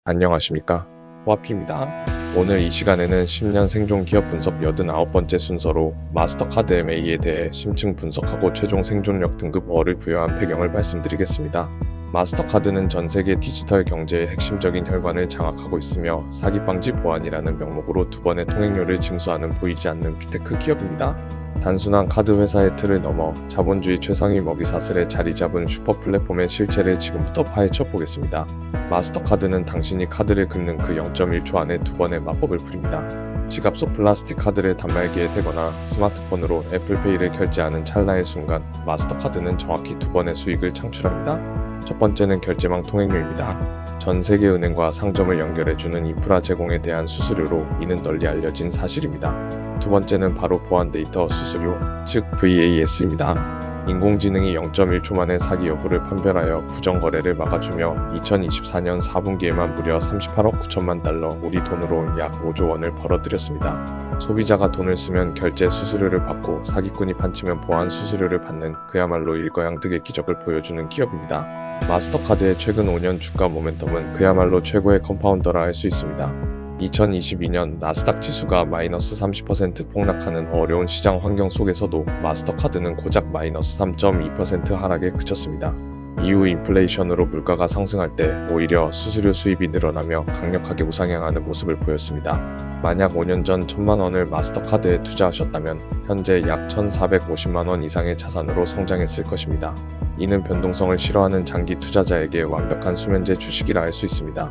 안녕하십니까? 호아피입니다. 오늘 이 시간에는 10년 생존 기업 분석 89번째 순서로 마스터카드 MA에 대해 심층 분석하고 최종 생존력 등급 5를 부여한 배경을 말씀드리겠습니다. 마스터카드는 전 세계 디지털 경제의 핵심적인 혈관을 장악하고 있으며 사기 방지 보안이라는 명목으로 두 번의 통행료를 징수하는 보이지 않는 빅테크 기업입니다. 단순한 카드 회사의 틀을 넘어 자본주의 최상위 먹이사슬에 자리 잡은 슈퍼 플랫폼의 실체를 지금부터 파헤쳐 보겠습니다. 마스터카드는 당신이 카드를 긁는 그 0.1초 안에 두 번의 마법을 부립니다. 지갑 속 플라스틱 카드를 단말기에 대거나 스마트폰으로 애플페이를 결제하는 찰나의 순간 마스터카드는 정확히 두 번의 수익을 창출합니다. 첫 번째는 결제망 통행료입니다. 전 세계 은행과 상점을 연결해주는 인프라 제공에 대한 수수료로 이는 널리 알려진 사실입니다. 두 번째는 바로 보안 데이터 수수료, 즉 VAS입니다. 인공지능이 0.1초 만에 사기 여부를 판별하여 부정거래를 막아주며 2024년 4분기에만 무려 38억 9천만 달러, 우리 돈으로 약 5조 원을 벌어들였습니다. 소비자가 돈을 쓰면 결제 수수료를 받고 사기꾼이 판치면 보안 수수료를 받는 그야말로 일거양득의 기적을 보여주는 기업입니다. 마스터카드의 최근 5년 주가 모멘텀은 그야말로 최고의 컴파운더라 할 수 있습니다. 2022년 나스닥 지수가 마이너스 30% 폭락하는 어려운 시장 환경 속에서도 마스터카드는 고작 마이너스 3.2% 하락에 그쳤습니다. 이후 인플레이션으로 물가가 상승할 때 오히려 수수료 수입이 늘어나며 강력하게 우상향하는 모습을 보였습니다. 만약 5년 전 1,000만 원을 마스터카드에 투자하셨다면 현재 약 1,450만 원 이상의 자산으로 성장했을 것입니다. 이는 변동성을 싫어하는 장기 투자자에게 완벽한 수면제 주식이라 할 수 있습니다.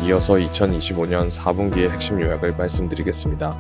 이어서 2025년 4분기의 핵심 요약을 말씀드리겠습니다.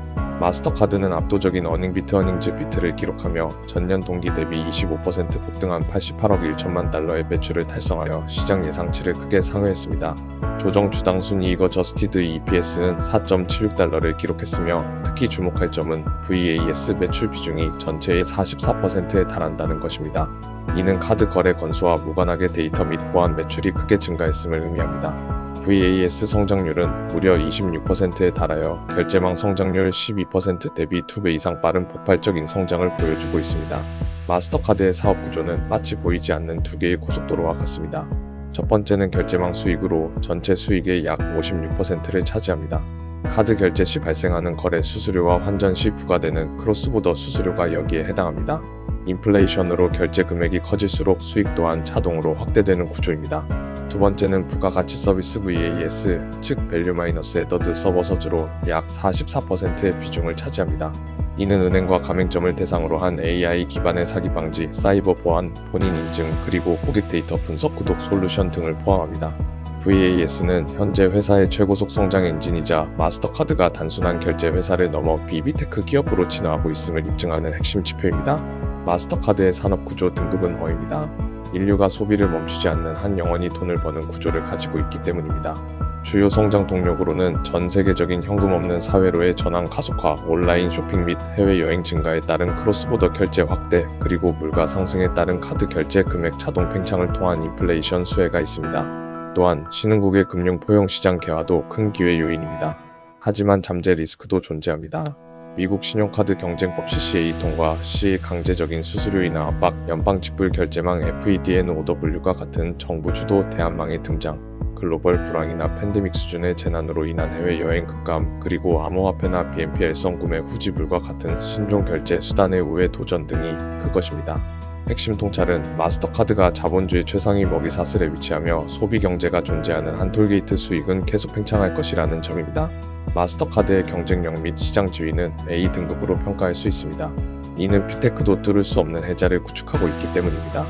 마스터카드는 압도적인 어닝비트 어닝즈 비트를 기록하며 전년 동기 대비 25% 폭등한 88억 1천만 달러의 매출을 달성하여 시장 예상치를 크게 상회했습니다. 조정 주당 순이익 어저스티드 EPS는 4.76달러를 기록했으며 특히 주목할 점은 VAS 매출 비중이 전체의 44%에 달한다는 것입니다. 이는 카드 거래 건수와 무관하게 데이터 및 보안 매출이 크게 증가했음을 의미합니다. VAS 성장률은 무려 26%에 달하여 결제망 성장률 12% 대비 2배 이상 빠른 폭발적인 성장을 보여주고 있습니다. 마스터카드의 사업 구조는 마치 보이지 않는 두 개의 고속도로와 같습니다. 첫 번째는 결제망 수익으로 전체 수익의 약 56%를 차지합니다. 카드 결제 시 발생하는 거래 수수료와 환전 시 부과되는 크로스보더 수수료가 여기에 해당합니다. 인플레이션으로 결제 금액이 커질수록 수익 또한 자동으로 확대되는 구조입니다. 두 번째는 부가가치 서비스 VAS, 즉 밸류 마이너스 애더드 서버서즈로 약 44%의 비중을 차지합니다. 이는 은행과 가맹점을 대상으로 한 AI 기반의 사기 방지, 사이버 보안, 본인 인증, 그리고 고객 데이터 분석 구독 솔루션 등을 포함합니다. VAS는 현재 회사의 최고속 성장 엔진이자 마스터카드가 단순한 결제 회사를 넘어 비비테크 기업으로 진화하고 있음을 입증하는 핵심 지표입니다. 마스터카드의 산업구조 등급은 어입니다. 인류가 소비를 멈추지 않는 한 영원히 돈을 버는 구조를 가지고 있기 때문입니다. 주요 성장 동력으로는 전 세계적인 현금 없는 사회로의 전환 가속화, 온라인 쇼핑 및 해외여행 증가에 따른 크로스보더 결제 확대, 그리고 물가 상승에 따른 카드 결제 금액 자동 팽창을 통한 인플레이션 수혜가 있습니다. 또한 신흥국의 금융 포용 시장 개화도 큰 기회 요인입니다. 하지만 잠재 리스크도 존재합니다. 미국 신용카드 경쟁법 CCA 통과 시 강제적인 수수료 인하 압박, 연방 직불 결제망 FEDNOW가 같은 정부 주도 대안망의 등장, 글로벌 불황이나 팬데믹 수준의 재난으로 인한 해외여행 급감, 그리고 암호화폐나 BNPL성 구매 후지불과 같은 순종 결제 수단의 우회 도전 등이 그것입니다. 핵심 통찰은 마스터카드가 자본주의 최상위 먹이사슬에 위치하며 소비 경제가 존재하는 한 톨게이트 수익은 계속 팽창할 것이라는 점입니다. 마스터카드의 경쟁력 및 시장 지위는 A 등급으로 평가할 수 있습니다. 이는 빅테크도 뚫을 수 없는 해자를 구축하고 있기 때문입니다.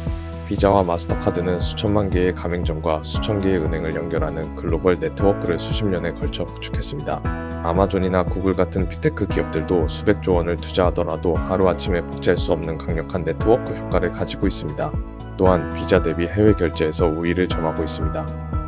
비자와 마스터카드는 수천만 개의 가맹점과 수천 개의 은행을 연결하는 글로벌 네트워크를 수십 년에 걸쳐 구축했습니다. 아마존이나 구글 같은 빅테크 기업들도 수백조 원을 투자하더라도 하루아침에 복제할 수 없는 강력한 네트워크 효과를 가지고 있습니다. 또한 비자 대비 해외 결제에서 우위를 점하고 있습니다.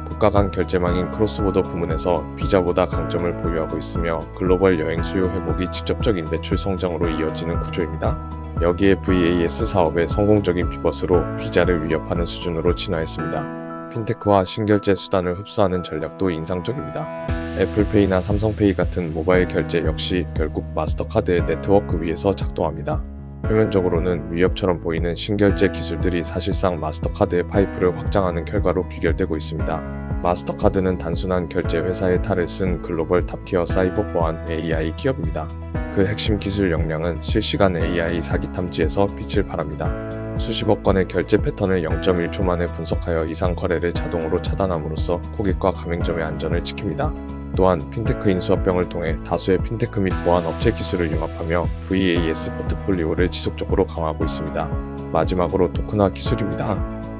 국가 간 결제망인 크로스보더 부문에서 비자보다 강점을 보유하고 있으며 글로벌 여행 수요 회복이 직접적인 매출 성장으로 이어지는 구조입니다. 여기에 VAS 사업의 성공적인 피벗으로 비자를 위협하는 수준으로 진화했습니다. 핀테크와 신결제 수단을 흡수하는 전략도 인상적입니다. 애플페이나 삼성페이 같은 모바일 결제 역시 결국 마스터카드의 네트워크 위에서 작동합니다. 표면적으로는 위협처럼 보이는 신결제 기술들이 사실상 마스터카드의 파이프를 확장하는 결과로 귀결되고 있습니다. 마스터카드는 단순한 결제 회사의 탈을 쓴 글로벌 탑티어 사이버 보안 AI 기업입니다. 그 핵심 기술 역량은 실시간 AI 사기 탐지에서 빛을 발합니다. 수십억 건의 결제 패턴을 0.1초 만에 분석하여 이상 거래를 자동으로 차단함으로써 고객과 가맹점의 안전을 지킵니다. 또한 핀테크 인수합병을 통해 다수의 핀테크 및 보안 업체 기술을 융합하며 VAS 포트폴리오를 지속적으로 강화하고 있습니다. 마지막으로 토큰화 기술입니다.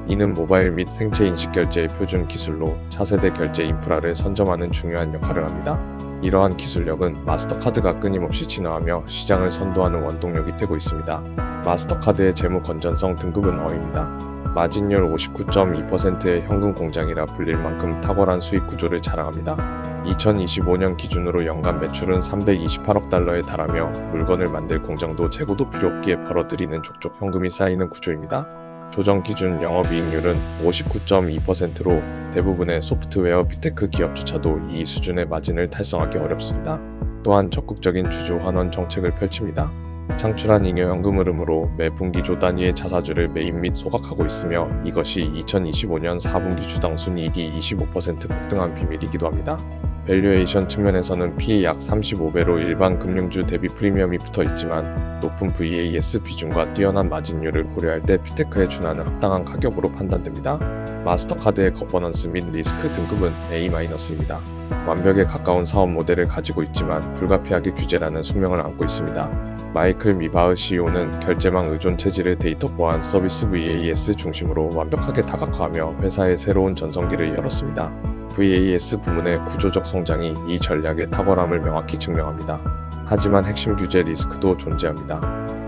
이는 모바일 및 생체 인식 결제의 표준 기술로 차세대 결제 인프라를 선점하는 중요한 역할을 합니다. 이러한 기술력은 마스터카드가 끊임없이 진화하며 시장을 선도하는 원동력이 되고 있습니다. 마스터카드의 재무 건전성 등급은 어입니다. 마진율 59.2%의 현금 공장이라 불릴 만큼 탁월한 수익 구조를 자랑합니다. 2025년 기준으로 연간 매출은 328억 달러에 달하며 물건을 만들 공장도 재고도 필요 없기에 벌어들이는 족족 현금이 쌓이는 구조입니다. 조정 기준 영업이익률은 59.2%로 대부분의 소프트웨어 빅테크 기업조차도 이 수준의 마진을 달성하기 어렵습니다. 또한 적극적인 주주 환원 정책을 펼칩니다. 창출한 잉여 현금 흐름으로 매 분기 조 단위의 자사주를 매입 및 소각하고 있으며 이것이 2025년 4분기 주당 순이익이 25% 폭등한 비밀이기도 합니다. 밸류에이션 측면에서는 P/E 약 35배로 일반 금융주 대비 프리미엄이 붙어 있지만 높은 VAS 비중과 뛰어난 마진율을 고려할 때 핀테크에 준하는 합당한 가격으로 판단됩니다. 마스터카드의 거버넌스 및 리스크 등급은 A-입니다. 완벽에 가까운 사업 모델을 가지고 있지만 불가피하게 규제라는 숙명을 안고 있습니다. 마이클 미바흐 CEO는 결제망 의존 체질의 데이터 보안 서비스 VAS 중심으로 완벽하게 다각화하며 회사의 새로운 전성기를 열었습니다. VAS 부문의 구조적 성장이 이 전략의 탁월함을 명확히 증명합니다. 하지만 핵심 규제 리스크도 존재합니다.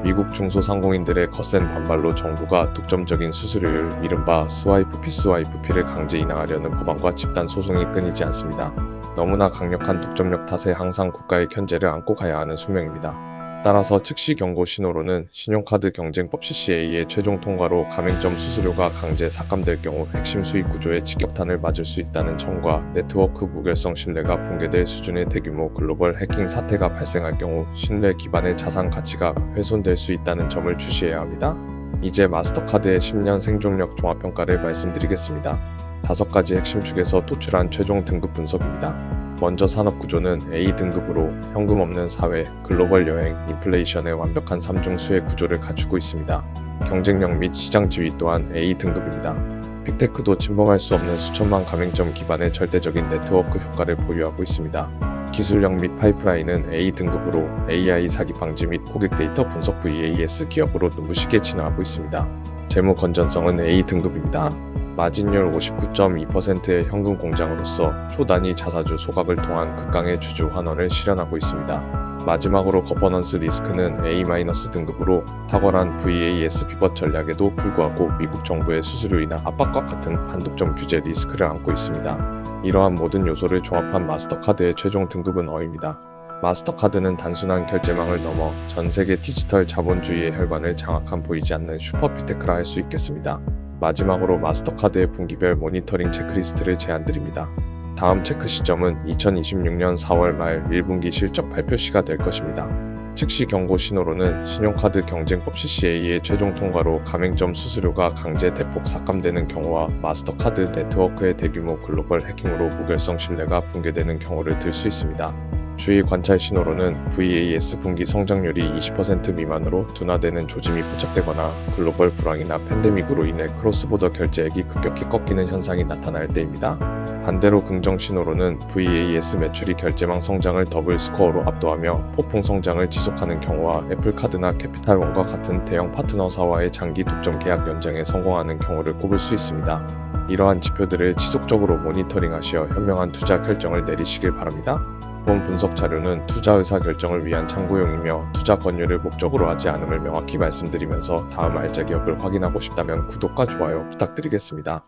미국 중소상공인들의 거센 반발로 정부가 독점적인 수수료율 이른바 스와이프 피 스와이프 피를 강제 인하하려는 법안과 집단 소송이 끊이지 않습니다. 너무나 강력한 독점력 탓에 항상 국가의 견제를 안고 가야 하는 숙명입니다. 따라서 즉시 경고 신호로는 신용카드 경쟁법 CCA의 최종 통과로 가맹점 수수료가 강제 삭감될 경우 핵심 수익 구조에 직격탄을 맞을 수 있다는 점과 네트워크 무결성 신뢰가 붕괴될 수준의 대규모 글로벌 해킹 사태가 발생할 경우 신뢰 기반의 자산 가치가 훼손될 수 있다는 점을 주시해야 합니다. 이제 마스터카드의 10년 생존력 종합평가를 말씀드리겠습니다. 5가지 핵심 축에서 도출한 최종 등급 분석입니다. 먼저 산업구조는 A등급으로 현금 없는 사회, 글로벌 여행, 인플레이션의 완벽한 3중 수의 구조를 갖추고 있습니다. 경쟁력 및 시장 지위 또한 A등급입니다. 빅테크도 침범할 수 없는 수천만 가맹점 기반의 절대적인 네트워크 효과를 보유하고 있습니다. 기술력 및 파이프라인은 A등급으로 AI 사기 방지 및 고객 데이터 분석 VAS 기업으로 눈부시게 진화하고 있습니다. 재무 건전성은 A등급입니다. 마진율 59.2%의 현금 공장으로서 초단위 자사주 소각을 통한 극강의 주주 환원을 실현하고 있습니다. 마지막으로 거버넌스 리스크는 A-등급으로 탁월한 VAS 피벗 전략에도 불구하고 미국 정부의 수수료 인하 압박과 같은 반독점 규제 리스크를 안고 있습니다. 이러한 모든 요소를 종합한 마스터카드의 최종 등급은 어입니다. 마스터카드는 단순한 결제망을 넘어 전 세계 디지털 자본주의의 혈관을 장악한 보이지 않는 슈퍼 빅테크라 할 수 있겠습니다. 마지막으로 마스터카드의 분기별 모니터링 체크리스트를 제안드립니다. 다음 체크 시점은 2026년 4월 말 1분기 실적 발표 시가 될 것입니다. 즉시 경고 신호로는 신용카드 경쟁법 CCA의 최종 통과로 가맹점 수수료가 강제 대폭 삭감되는 경우와 마스터카드 네트워크의 대규모 글로벌 해킹으로 무결성 신뢰가 붕괴되는 경우를 들 수 있습니다. 주의 관찰 신호로는 VAS 분기 성장률이 20% 미만으로 둔화되는 조짐이 포착되거나 글로벌 불황이나 팬데믹으로 인해 크로스보더 결제액이 급격히 꺾이는 현상이 나타날 때입니다. 반대로 긍정 신호로는 VAS 매출이 결제망 성장을 더블 스코어로 압도하며 폭풍 성장을 지속하는 경우와 애플카드나 캐피탈원과 같은 대형 파트너사와의 장기 독점 계약 연장에 성공하는 경우를 꼽을 수 있습니다. 이러한 지표들을 지속적으로 모니터링하시어 현명한 투자 결정을 내리시길 바랍니다. 본 분석 자료는 투자 의사 결정을 위한 참고용이며 투자 권유를 목적으로 하지 않음을 명확히 말씀드리면서 다음 알짜 기업을 확인하고 싶다면 구독과 좋아요 부탁드리겠습니다.